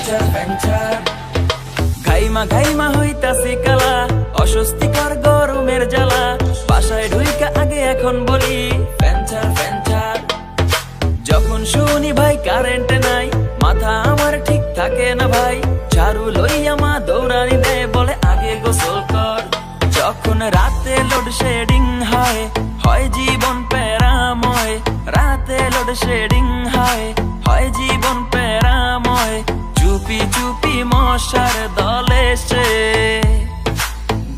ফ্যাঞ্চার ফ্যাঞ্চার ঘাইমা ঘাইমা হইতাছে কালা অস্বস্তিকর গরমের জ্বালা বাসায় ঢুইকা আগে এখন বলি ফ্যাঞ্চার ফ্যাঞ্চার যখন শুনি ভাই কারেন্ট নাই মাথা আমার ঠিক থাকে না ভাই ঝাড়ু লইয়া মা দৌড়ানি দেয় বলে আগে গোসল কর যখন রাতে লোডশেডিং হয় হয় জীবন প্যারাময় রাতে লোডশেডিং হয় জীবন প্যারাময় চুপি চুপি মশার দলে সে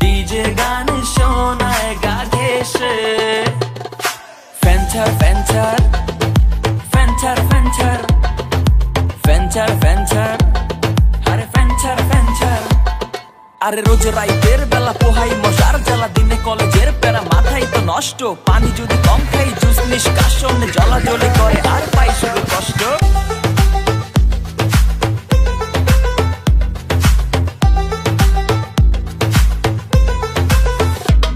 ডিজে গান শোনায় গা ঘেঁষে ফ্যাঞ্চার ফ্যাঞ্চার ফ্যাঞ্চার ফ্যাঞ্চার ফ্যাঞ্চার ফ্যাঞ্চার আরে ফ্যাঞ্চার ফ্যাঞ্চার আরে রোজ রাইতের বেলা পোহাই মশার জ্বালা দিনে কলেজের প্যারা মাথায় তো নষ্ট পানি যদি কম খাই জুস নিষ্কাশনে জ্বলাজ্বলি করে আর পাই শুধু কষ্ট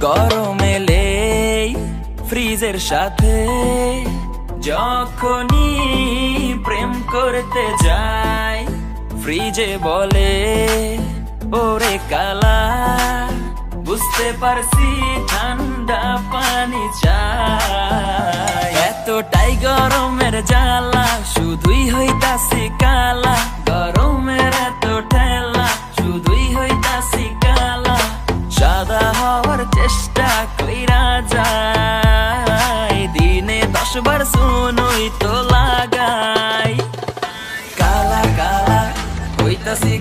গরম এলে ফ্রিজের সাথে যখনই প্রেম করতে যাই ফ্রিজে বলে ওরে কালা বুঝতে পারছি ঠান্ডা পানি চাই এতটাই গরমের জ্বালা শুধুই হইতাছি কালা গরমের এত ঠেলা শুধুই হইতাছি কালা সাদা হওয়ার চেষ্টা কইরা যায় দিনে 10 বার শুনুই তো লাগাই কালা কালা হইতাছি